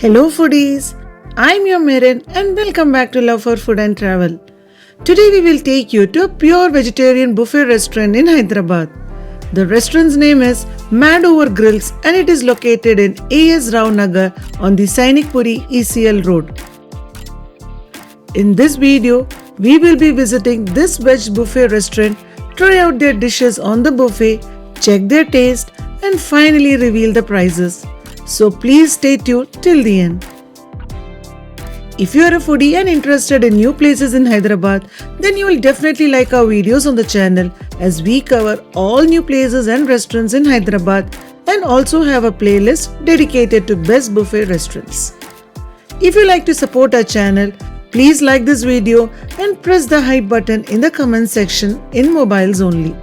Hello foodies, I'm your Merin and welcome back to Love for Food and Travel. Today we will take you to a pure vegetarian buffet restaurant in Hyderabad. The restaurant's name is Mad Over Grills and it is located in A.S. Rao Nagar on the Sainik Puri ECL road. In this video, we will be visiting this veg buffet restaurant, try out their dishes on the buffet, check their taste and finally reveal the prices. So please stay tuned till the end. If you are a foodie and interested in new places in Hyderabad, then you will definitely like our videos on the channel as we cover all new places and restaurants in Hyderabad and also have a playlist dedicated to best buffet restaurants. If you like to support our channel, please like this video and press the hype button in the comment section in mobiles only.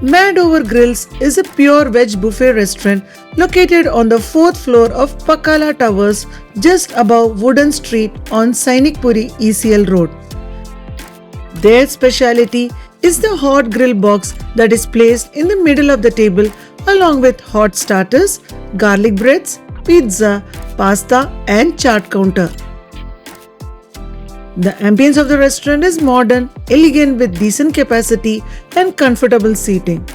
Mad Over Grills is a pure veg buffet restaurant located on the 4th floor of Pakala Towers just above Wooden Street on Sainik Puri ECL Road. Their speciality is the hot grill box that is placed in the middle of the table along with hot starters, garlic breads, pizza, pasta and chaat counter. The ambience of the restaurant is modern, elegant with decent capacity and comfortable seating.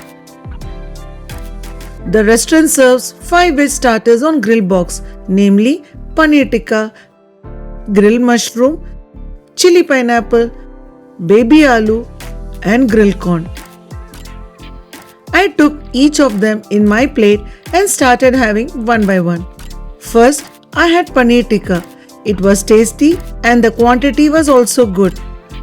The restaurant serves 5 veg starters on grill box, namely paneer tikka, grilled mushroom, chili pineapple, baby aloo and grilled corn. I took each of them in my plate and started having one by one. First, I had paneer tikka. It was tasty and the quantity was also good.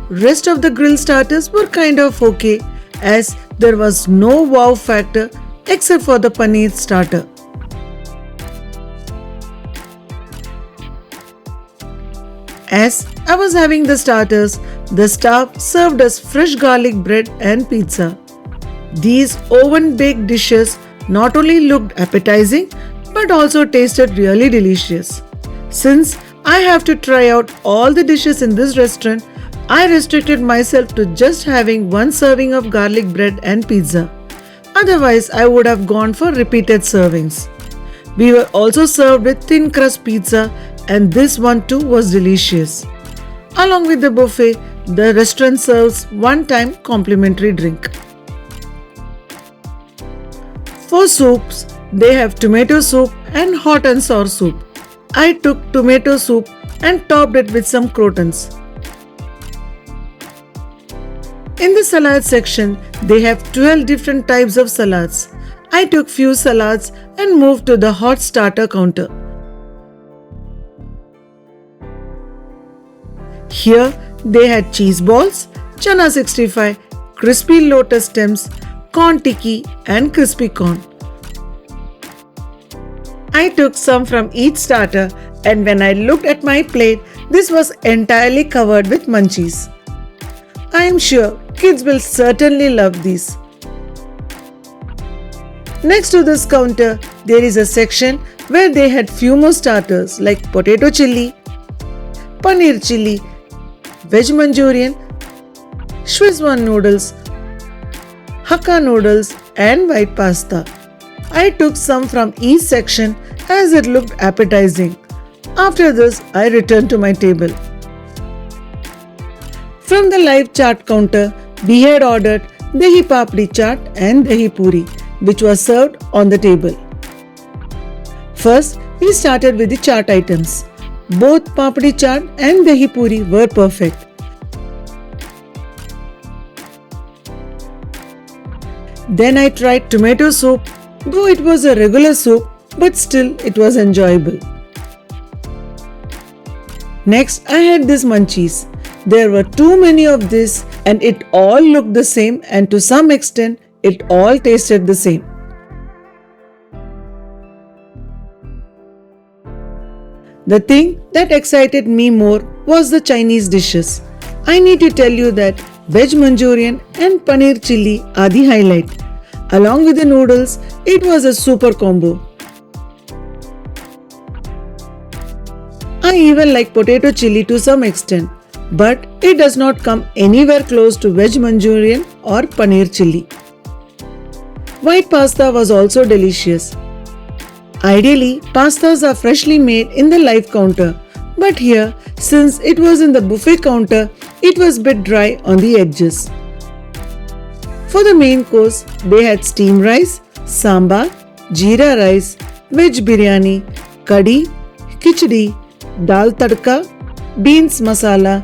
Rest of the grill starters were kind of okay as there was no wow factor except for the paneer starter. As I was having the starters, the staff served us fresh garlic bread and pizza. These oven-baked dishes not only looked appetizing but also tasted really delicious. Since I have to try out all the dishes in this restaurant, I restricted myself to just having one serving of garlic bread and pizza. Otherwise, I would have gone for repeated servings. We were also served with thin crust pizza and this one too was delicious. Along with the buffet, the restaurant serves one-time complimentary drink. For soups, they have tomato soup and hot and sour soup. I took tomato soup and topped it with some croutons. In the salad section, they have 12 different types of salads. I took few salads and moved to the hot starter counter. Here, they had cheese balls, chana 65, crispy lotus stems, corn tikki and crispy corn. I took some from each starter and when I looked at my plate, this was entirely covered with munchies. I am sure kids will certainly love these. Next to this counter, there is a section where they had few more starters like potato chili, paneer chili, veg Manchurian, Szechuan noodles, Hakka noodles and white pasta. I took some from each section as it looked appetizing. After this, I returned to my table. From the live chaat counter, we had ordered dahi papdi chaat and dahi puri, which was served on the table. First, we started with the chaat items. Both papdi chaat and dahi puri were perfect. Then I tried tomato soup, though it was a regular soup, but still it was enjoyable. Next, I had these munchies. There were too many of this and it all looked the same and to some extent, it all tasted the same. The thing that excited me more was the Chinese dishes. I need to tell you that veg Manchurian and paneer chili are the highlight. Along with the noodles, it was a super combo. I even like potato chili to some extent, but it does not come anywhere close to veg Manchurian or paneer chili. White pasta was also delicious. Ideally, pastas are freshly made in the live counter, but here, since it was in the buffet counter, it was a bit dry on the edges. For the main course, they had steamed rice, sambar, jeera rice, veg biryani, kadhi, khichdi, dal tadka, beans masala,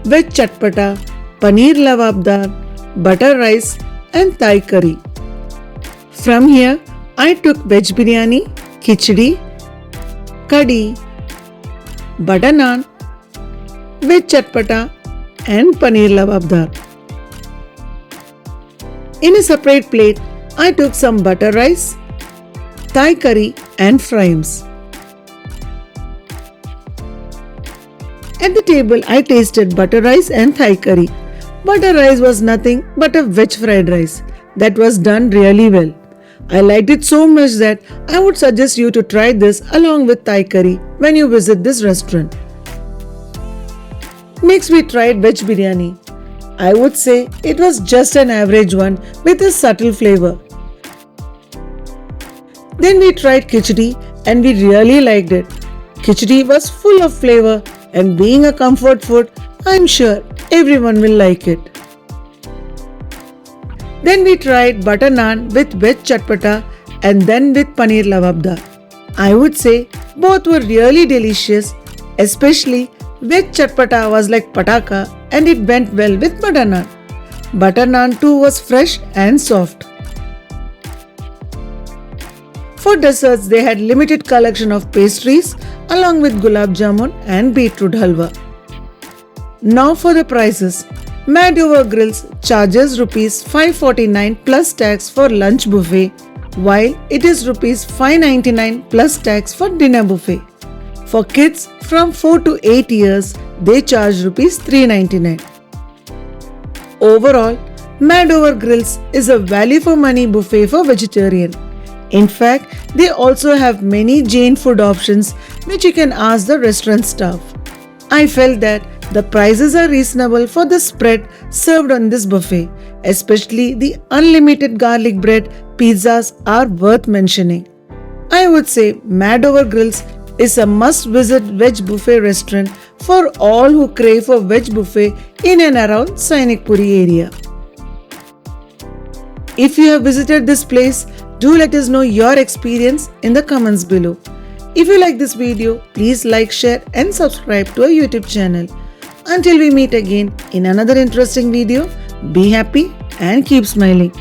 veg chatpata, paneer lavabdar, butter rice and Thai curry. From here, I took veg biryani, khichdi, kadhi, butter naan, veg chatpata and paneer lavabdar. In a separate plate, I took some butter rice, Thai curry and fries. At the table, I tasted butter rice and Thai curry. Butter rice was nothing but a veg fried rice that was done really well. I liked it so much that I would suggest you to try this along with Thai curry when you visit this restaurant. Next, we tried veg biryani. I would say it was just an average one with a subtle flavor. Then we tried khichdi and we really liked it. Khichdi was full of flavor and being a comfort food, I am sure everyone will like it. Then we tried butter naan with veg chatpata and then with paneer lavabdar. I would say both were really delicious, especially veg chatpata was like pataka and it went well with butter naan. Butter naan too was fresh and soft. For desserts, they had limited collection of pastries along with gulab jamun and beetroot halwa. Now for the prices. Mad Over Grills charges Rs 549 plus tax for lunch buffet, while it is Rs 599 plus tax for dinner buffet. For kids from 4 to 8 years, they charge Rs 399. Overall, Mad Over Grills is a value for money buffet for vegetarian. In fact, they also have many Jain food options which you can ask the restaurant staff. I felt that the prices are reasonable for the spread served on this buffet, especially the unlimited garlic bread pizzas are worth mentioning. I would say Mad Over Grills is a must-visit veg buffet restaurant for all who crave for veg buffet in and around Sainik Puri area. If you have visited this place, do let us know your experience in the comments below. If you like this video, please like, share and subscribe to our YouTube channel. Until we meet again in another interesting video, be happy and keep smiling.